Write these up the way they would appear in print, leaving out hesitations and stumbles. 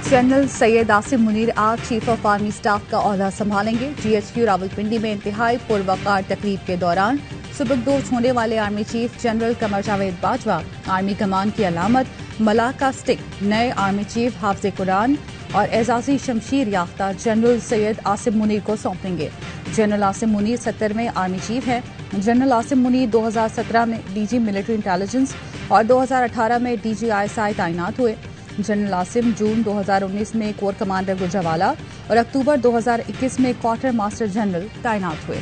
General Syed Asim Munir आज chief of army staff का ओहदा संभालेंगे। GHQ रावलपिंडी में इंतहाई पुरवकार तकरीब के दौरान सुबकदोश होने वाले army chief general Qamar Javed Bajwa army कमान की अलामत मलाह का स्टिक नए आर्मी चीफ हाफिज कुरान और एजाजी शमशीर याफ्ता जनरल सैयद आसिम मुनीर को सौंपेंगे। जनरल आसिम मुनीर 70वें आर्मी चीफ हैं। जनरल आसिम मुनीर 2017 में DG मिलिट्री इंटेलिजेंस और 2018 में DG ISI तैनात हुए। जनरल आसिम जून 2019 में कोर कमांडर गुजरावाला और अक्टूबर 2021 में क्वार्टर मास्टर जनरल तैनात हुए।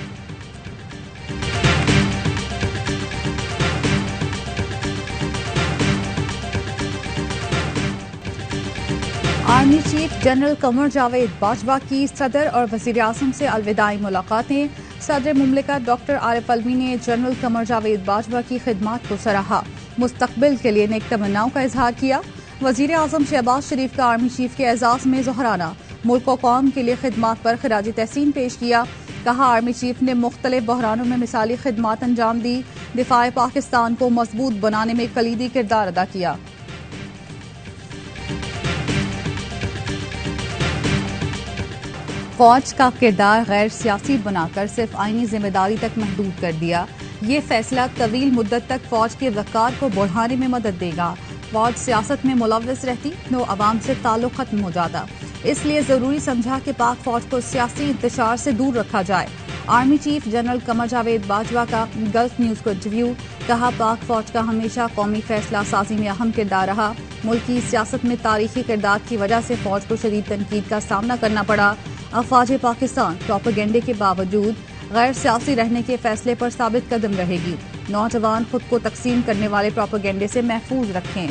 Army chief general Qamar Javed Bajwa की सदर और वजीर आजम से अलविदाई मुलाकातें। सदर मुमलिकत डॉक्टर आरिफ अलवी ने जनरल कमर जावेद बाजवा की खिदमात को सराहा, मुस्तकबिल के लिए नेक तमन्नाओं का इजहार किया। वजीर आजम शहबाज शरीफ का आर्मी चीफ के एजाज में जोहराना, मुल्क और कौम के लिए खिदमात पर खराज तहसीन पेश किया। कहा आर्मी चीफ ने मुख्तलिफ बहरानों में मिसाली खिदमात अंजाम दी, दिफाए पाकिस्तान को मजबूत बनाने में कलीदी किरदार अदा किया। फौज का किरदार गैर सियासी बनाकर सिर्फ आईनी जिम्मेदारी तक महदूद कर दिया। ये फैसला तवील मुद्दत तक फौज के वक़ार को बढ़ाने में मदद देगा। फौज सियासत में मुलव्वस रहती तो अवाम से ताल्लुक खत्म हो जाता, इसलिए जरूरी समझा कि पाक फौज को सियासी इंतशार से दूर रखा जाए। Army chief general Qamar Javed Bajwa का गल्फ न्यूज को इंटरव्यू। कहा पाक फौज का हमेशा कौमी फैसला साजी में अहम किरदार रहा। मुल्क की सियासत में तारीखी किरदार की वजह से फौज को शदीद तनकीद का सामना करना पड़ा। अफवाज पाकिस्तान प्रोपेगेंडे के बावजूद गैर सियासी रहने के फैसले पर साबित कदम रहेगी। नौजवान खुद को तकसीम करने वाले प्रोपेगेंडे से महफूज रखें।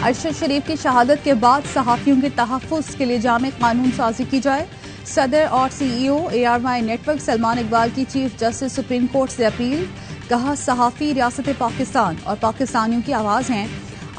अरशद शरीफ की शहादत के बाद सहाफियों के तहफ़्फ़ुज़ के लिए जामे कानून साजी की जाए। सदर और CEO ARY network Salman Iqbal की चीफ जस्टिस सुप्रीम कोर्ट से अपील। कहा सहाफ़ी रियासत पाकिस्तान और पाकिस्तानियों की आवाज़ हैं।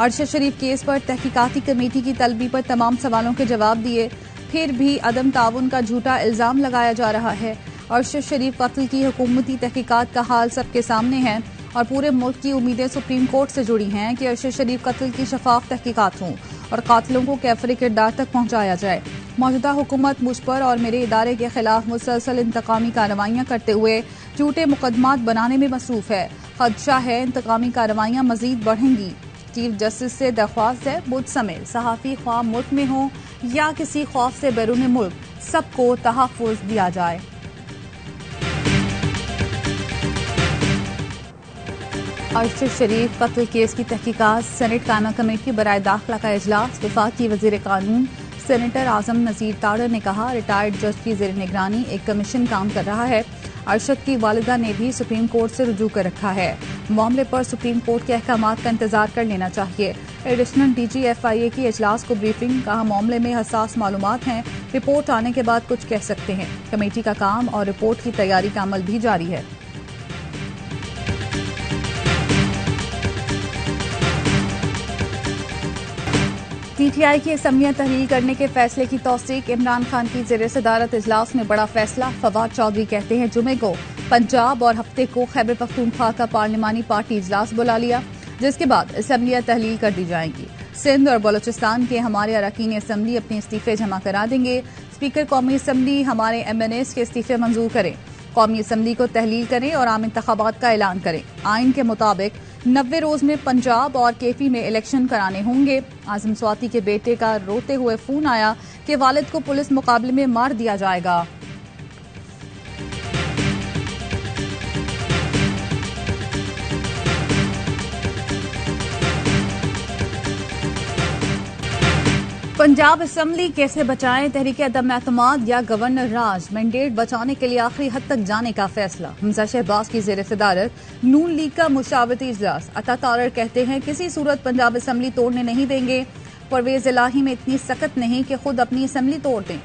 अरशद शरीफ केस पर तहकीकाती कमेटी की तलबी पर तमाम सवालों के जवाब दिए, फिर भी अदम ताउन का झूठा इल्ज़ाम लगाया जा रहा है। अरशद शरीफ कत्ल की हुकूमती तहकीकात का हाल सबके सामने है और पूरे मुल्क की उम्मीदें सुप्रीम कोर्ट से जुड़ी हैं कि अरशद शरीफ कत्ल की शफाफ तहकीकात हों और कातिलों को कैफरे किरदार तक पहुंचाया जाए। मौजूदा हुकूमत मुझ पर और मेरे इदारे के खिलाफ मुसलसल इंतकामी कार्रवाइयां करते हुए झूठे मुकदमात बनाने में मसरूफ है। खदशा है इंतकामी कार्रवाइयां मजीद बढ़ेंगी। चीफ जस्टिस से दरख्वास्त है मुझ समेत सहाफ़ी ख्वाह मुल्क में हो या किसी खौफ से बैरून मुल्क, सबको तहफ़्फ़ुज़ दिया जाए। अरशद शरीफ कत्ल केस की तहकीकात। सेनेट कायमा कमेटी बराए दाखिला का इजलास। वफाकी वजीर कानून सेनेटर आजम नज़ीर ताड़र ने कहा रिटायर्ड जज की ज़ेर निगरानी एक कमीशन काम कर रहा है। अरशद की वालिदा ने भी सुप्रीम कोर्ट से रुजू कर रखा है। मामले पर सुप्रीम कोर्ट के अहकामात का इंतजार कर लेना चाहिए। एडिशनल DG FIA की इजलास को ब्रीफिंग। कहा मामले में हसास मालूमात हैं, रिपोर्ट आने के बाद कुछ कह सकते हैं। कमेटी का काम और रिपोर्ट की तैयारी का अमल भी जारी है। PTI की असम्बलियां तहलील करने के फैसले की तौसीक। इमरान खान की ज़ेर सदारत इजलास में बड़ा फैसला। फवाद चौधरी कहते हैं जुमे को पंजाब और हफ्ते को खैबर पख्तूनख्वा का पार्लिमानी पार्टी इजलास बुला लिया, जिसके बाद असम्बलियां तहलील कर दी जाएंगी। सिंध और बलोचिस्तान के हमारे अरकान असम्बली अपने इस्तीफे जमा करा देंगे। स्पीकर कौमी असम्बली हमारे MNAs के इस्तीफे मंजूर करें। कौमी असम्बली को तहलील करें और आम इंतखाबात का ऐलान करें। आइन के मुताबिक 90 रोज में पंजाब और KP में इलेक्शन कराने होंगे। आजम स्वाति के बेटे का रोते हुए फोन आया कि वालिद को पुलिस मुकाबले में मार दिया जाएगा। पंजाब असम्बली कैसे बचाएं, तहरीक अदम एतमाद या गवर्नर राज। मैंडेट बचाने के लिए आखिरी हद तक जाने का फैसला। हमजा शहबाज की जेर सदारत नून लीग का मुशावरती इजलास। अता तारर कहते हैं किसी सूरत पंजाब असम्बली तोड़ने नहीं देंगे। परवेज इलाही में इतनी सख्त नहीं कि खुद अपनी असम्बली तोड़ दें।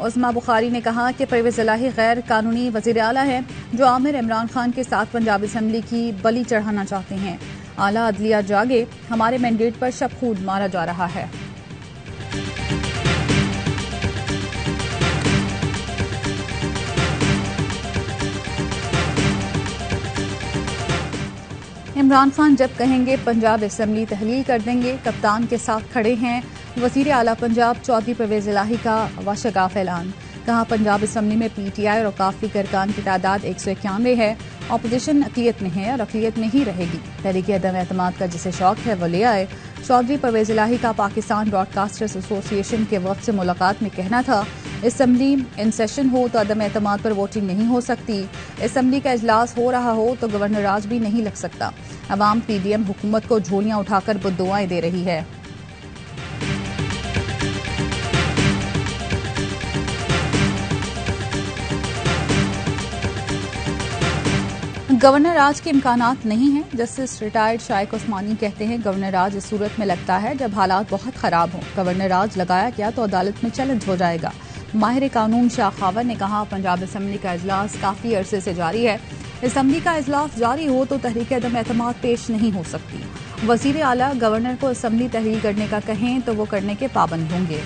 उस्मा बुखारी ने कहा कि परवेज इलाही गैर कानूनी वजीर आला है जो आमिर इमरान खान के साथ पंजाब असम्बली की बलि चढ़ाना चाहते हैं। आला अदलिया जागे, हमारे मैंडेट पर शब खूद मारा जा रहा है। इमरान खान जब कहेंगे पंजाब असेंबली तहलील कर देंगे, कप्तान के साथ खड़े हैं वजीर आला पंजाब चौधरी परवेज इलाही का वशगाफ ऐलान। कहा पंजाब असेंबली में पीटीआई और औकाफ लीग अरकान की तादाद 191 है। ऑपोजिशन अक़लियत में है और अक़लियत में ही रहेगी। तहरीक अदम एतमाद का जिसे शौक है वो ले आए। चौधरी परवेज इलाही का पाकिस्तान ब्रॉडकास्टर्स एसोसिएशन के वफ़द से मुलाकात में कहना था, असेंबली इन सेशन हो तो अदम एतमाद पर वोटिंग नहीं हो सकती। असेंबली का इजलास हो रहा हो तो गवर्नर राज भी नहीं लग सकता। अवाम पीडीएम हुकूमत को झोलियां उठाकर बद्दुआएं दे रही है। गवर्नर राज के इम्कानात नहीं हैं। जस्टिस रिटायर्ड शाइक उस्मानी कहते हैं गवर्नर राज इस सूरत में लगता है जब हालात बहुत खराब हों। गवर्नर राज लगाया गया तो अदालत में चैलेंज हो जाएगा। माहिर कानून शाह खावर ने कहा पंजाब असेंबली का इजलास काफी अरसे से जारी है। असेंबली का इजलास जारी हो तो तहरीक अदम एतमाद पेश नहीं हो सकती। वजीर आला गवर्नर को असेंबली तहलील करने का कहें तो वो करने के पाबंद होंगे।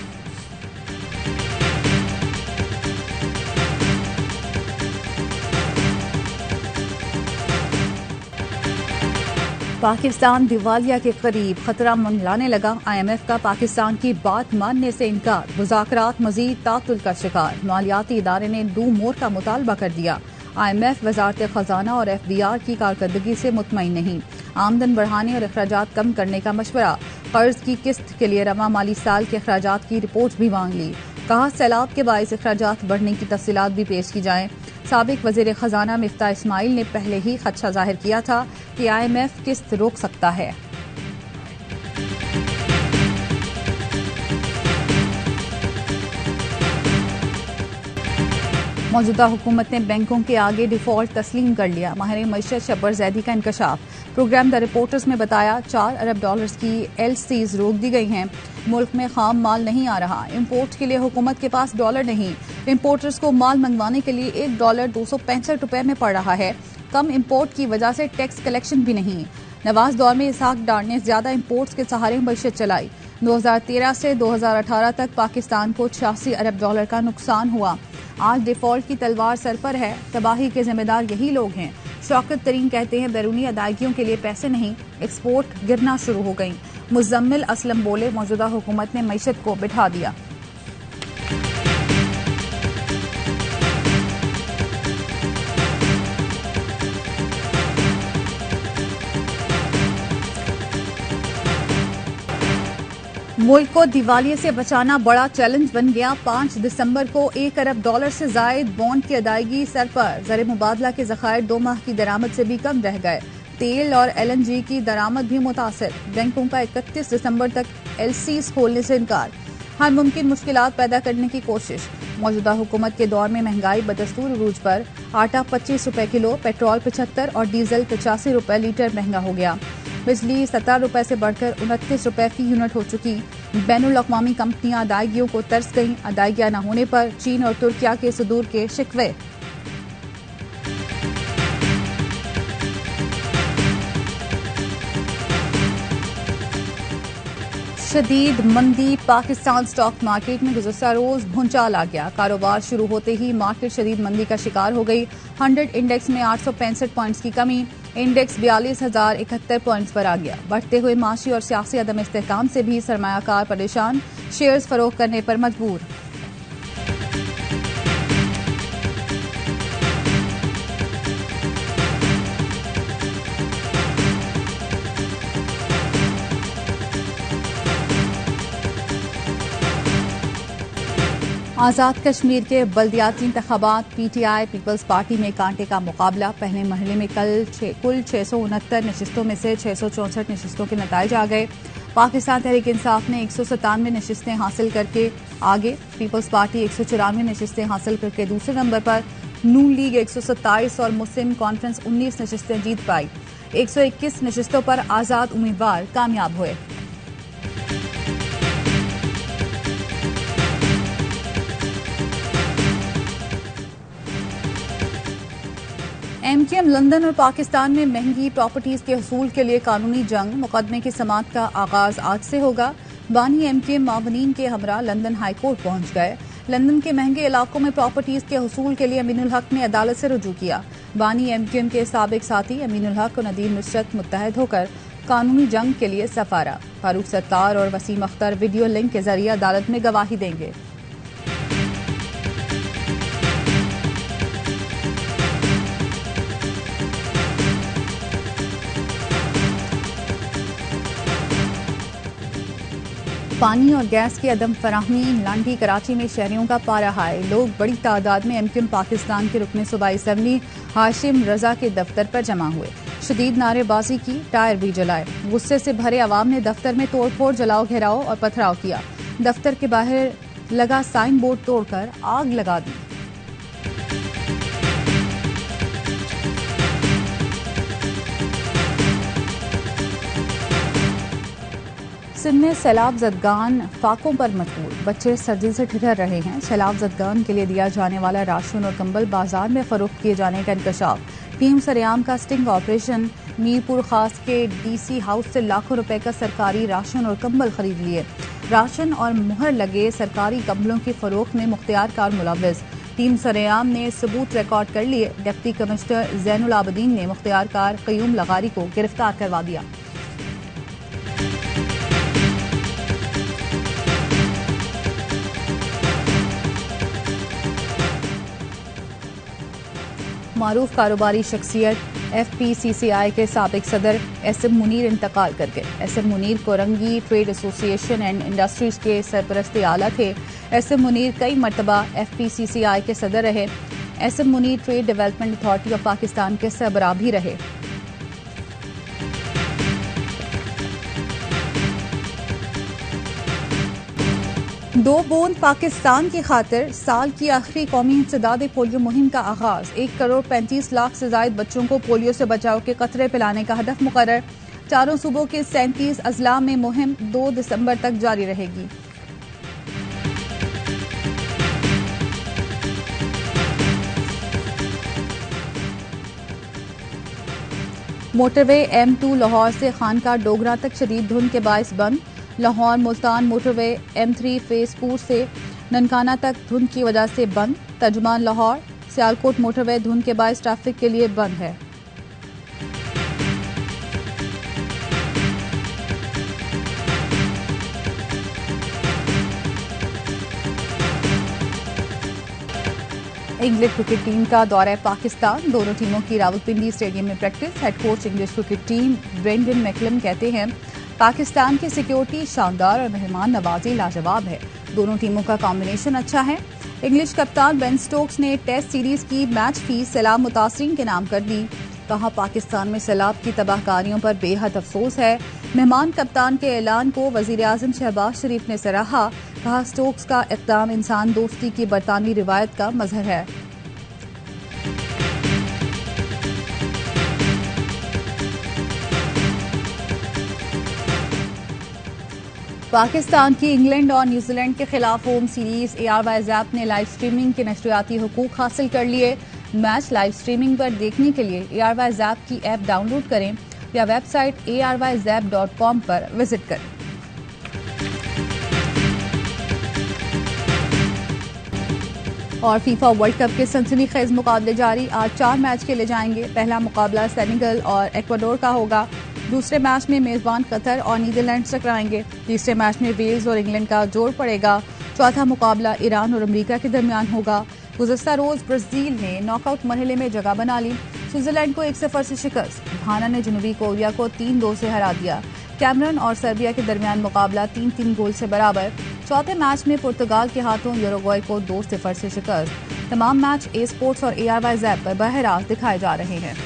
पाकिस्तान दिवालिया के करीब, खतरा मंडलाने लगा। IMF का पाकिस्तान की बात मानने से इनकार। मुज़ाकरात मजीद तातुल का शिकार। मालियाती इदारे ने डू मोर का मुतालबा कर दिया। IMF वजारत खजाना और FBR की कारकर्दगी से मुतमईन नहीं। आमदन बढ़ाने और अखराजात कम करने का मशवरा। कर्ज की किस्त के लिए रवा माली साल के अखराजात की रिपोर्ट भी मांग ली। कहा सैलाब के बाइस अखराजात बढ़ने की तफसीलात भी पेश की जाएं। साबिक वजीर खजाना मिफ्ता इस्माइल ने पहले ही खदशा जाहिर किया था कि IMF किस्त रोक सकता है। मौजूदा हुकूमत ने बैंकों के आगे डिफॉल्ट तस्लीम कर लिया। माहिर मईशत शब्बर जैदी का इंकशाफ। प्रोग्राम द रिपोर्टर्स में बताया $4 अरब की LCs रोक दी गई हैं। मुल्क में खाम माल नहीं आ रहा। इम्पोर्ट के लिए हुकूमत के पास डॉलर नहीं। इम्पोर्टर्स को माल मंगवाने के लिए $1 265 में पड़ रहा है। कम इम्पोर्ट की वजह से टैक्स कलेक्शन भी नहीं। नवाज दौर में इसहाक डार ने ज्यादा इम्पोर्ट्स के सहारे मईशत चलाई। 2013 से 2018 तक पाकिस्तान को $86 अरब का नुकसान हुआ। आज डिफॉल्ट की तलवार सर पर है। तबाही के जिम्मेदार यही लोग हैं। शौकत तरीन कहते हैं बैरूनी अदायगियों के लिए पैसे नहीं, एक्सपोर्ट गिरना शुरू हो गई। मुजम्मिल असलम बोले मौजूदा हुकूमत ने मईशत को बिठा दिया। मुल्क को दिवालिये से बचाना बड़ा चैलेंज बन गया। 5 दिसंबर को $1 अरब से जायद बॉन्ड की अदायगी सर पर। ज़र मुबादला के ज़खायर 2 माह की दरामद से भी कम रह गए। तेल और LNG की दरामद भी मुतासर। बैंकों का 31 दिसंबर तक LCs खोलने से इनकार। हर मुमकिन मुश्किलात पैदा करने की कोशिश। मौजूदा हुकूमत के दौर में महंगाई बदस्तूर उरूज पर। आटा ₹25 किलो, पेट्रोल 75 और डीजल ₹85 लीटर महंगा हो गया। बिजली ₹17 से बढ़कर ₹29 फी यूनिट हो चुकी। बैनुल अक़वामी कंपनियां अदायगियों को तरस गईं। अदायगियां न होने पर चीन और तुर्किया के सुदूर के शिकवे। शदीद मंदी। पाकिस्तान स्टॉक मार्केट में गुज़श्ता रोज भूचाल आ गया। कारोबार शुरू होते ही मार्केट शदीद मंदी का शिकार हो गई। 100 इंडेक्स में 865 पॉइंट्स की कमी। इंडेक्स 42,071 पॉइंट्स पर आ गया। बढ़ते हुए माशी और सियासी अदम इस्तेहकाम से भी सरमायाकार परेशान। शेयर्स फरोख्त करने पर मजबूर। आज़ाद कश्मीर के बल्दियाती इंतखाबात। PTI पीपल्स पार्टी में कांटे का मुकाबला। पहले मरहले में कुल 669 नशिस्तों में से 664 नशिस्तों के नताइज आ गए। पाकिस्तान तहरीक इंसाफ ने 197 नशिस्तें हासिल करके आगे। पीपल्स पार्टी 194 नशिस्तें हासिल करके दूसरे नंबर पर। नून लीग 127 और मुस्लिम कॉन्फ्रेंस 19 नशिस्तें जीत पाई। 121 नशिस्तों पर आज़ाद उम्मीदवार कामयाब हुए। MKM लंदन और पाकिस्तान में महंगी प्रॉपर्टीज के हसूल के लिए कानूनी जंग। मुकदमे की समाअत का आगाज आज से होगा। बानी MKM मावनीन के हमरा लंदन हाई कोर्ट पहुंच गए। लंदन के महंगे इलाकों में प्रॉपर्टीज के हुसूल के लिए अमीनुल हक ने अदालत से रुजू किया। बानी एमक्यूएम के साबिक साथी अमीनुल हक और नदीम नुसरत मुत्तहद होकर कानूनी जंग के लिए सफारा। फारूक सत्तार और वसीम अख्तर वीडियो लिंक के जरिए अदालत में गवाही देंगे। पानी और गैस की अदम फराहमी, लांडी कराची में शहरियों का पारा हाई। लोग बड़ी तादाद में एमक्यूएम पाकिस्तान के रुकने सूबाई असम्बली हाशिम रजा के दफ्तर पर जमा हुए। शदीद नारेबाजी की, टायर भी जलाए। गुस्से से भरे अवाम ने दफ्तर में तोड़फोड़, जलाओ घेराव और पथराव किया। दफ्तर के बाहर लगा साइन बोर्ड तोड़कर आग लगा दी। सिंध में सैलाब जदगान फाकों पर मजबूर, बच्चे सर्दी से ठिठुर रहे हैं। सैलाब जदगान के लिए दिया जाने वाला राशन और कंबल बाजार में फरोख्त किए जाने का इंकशाफ। टीम सरेआम का स्टिंग ऑपरेशन। मीरपुर खास के डीसी हाउस से लाखों रुपए का सरकारी राशन और कंबल खरीद लिए। राशन और मुहर लगे सरकारी कंबलों की फरोख्त में मुख्तियार कार मुलव्वस। टीम सरेआम ने सबूत रिकॉर्ड कर लिए। डिप्टी कमिश्नर जैनुल आबदीन ने मुख्तियार कार कयूम लगारी को गिरफ्तार करवा दिया। मारूफ कारोबारी शख्सियत FPCCI के साबिक सदर SM मुनीर इंतकाल कर गए। SM Munir Korangi trade association and industries के सरपरस्त आला थे। SM मुनीर कई मरतबा FPCCI के सदर रहे। SM Munir trade development authority of Pakistan के सरबराह भी रहे। दो बूंद पाकिस्तान की खातिर साल की आखिरी कौमी इंसदाद पोलियो मुहिम का आगाज। 1,35,00,000 से ज्यादा बच्चों को पोलियो से बचाव के कतरे पिलाने का हदफ मुकर्रर। चारों सूबों के 37 अजला में मुहिम 2 दिसंबर तक जारी रहेगी। मोटरवे M2 लाहौर से खानका डोगरा तक शदीद धुंध के बायस बंद। लाहौर मुल्तान मोटरवे M3 फेसपुर से ननकाना तक धुंध की वजह से बंद। तर्जुमान लाहौर सियालकोट मोटरवे धुंध के बायस ट्रैफिक के लिए बंद है। इंग्लैंड क्रिकेट टीम का दौरा पाकिस्तान। दोनों टीमों की रावलपिंडी स्टेडियम में practice. Head coach English cricket team Brendon McCullum कहते हैं पाकिस्तान की सिक्योरिटी शानदार और मेहमान नवाजी लाजवाब है। दोनों टीमों का कॉम्बिनेशन अच्छा है। इंग्लिश कप्तान बेन स्टोक्स ने टेस्ट सीरीज की मैच फीस सैलाब मुतासरीन के नाम कर दी। कहा पाकिस्तान में सैलाब की तबाहकारियों पर बेहद अफसोस है। मेहमान कप्तान के ऐलान को वजीर आजम शहबाज शरीफ ने सराहा। कहा स्टोक्स का इक़दाम इंसान दोस्ती की बरतानवी रिवायत का मजहर है। पाकिस्तान की इंग्लैंड और न्यूजीलैंड के खिलाफ होम सीरीज ARY ज़ैप ने लाइव स्ट्रीमिंग के नशरियाती हुकूक हासिल कर लिए। मैच लाइव स्ट्रीमिंग पर देखने के लिए ARY ज़ैप की ऐप डाउनलोड करें या वेबसाइट ARYZAP.com पर विजिट करें। और फीफा वर्ल्ड कप के सनसनीखेज मुकाबले जारी। आज 4 मैच खेले जाएंगे। पहला मुकाबला सेनेगल और एक्वाडोर का होगा। दूसरे मैच में मेजबान कतर और नीदरलैंड्स टकराएंगे। तीसरे मैच में वेल्स और इंग्लैंड का जोड़ पड़ेगा। चौथा मुकाबला ईरान और अमेरिका के दरमियान होगा। गुज़श्ता रोज ब्राजील ने नॉकआउट मरहले में जगह बना ली। स्विट्जरलैंड को 1-0 से शिकस्त। घाना ने जनूबी कोरिया को 3-2 से हरा दिया। कैमरून और सर्बिया के दरमियान मुकाबला 3-3 गोल से बराबर। चौथे मैच में पुर्तगाल के हाथों यूरुग्वे को 2-0 से शिकस्त। तमाम मैच A स्पोर्ट्स और ARY ज़ैप पर बहराज दिखाए जा रहे हैं।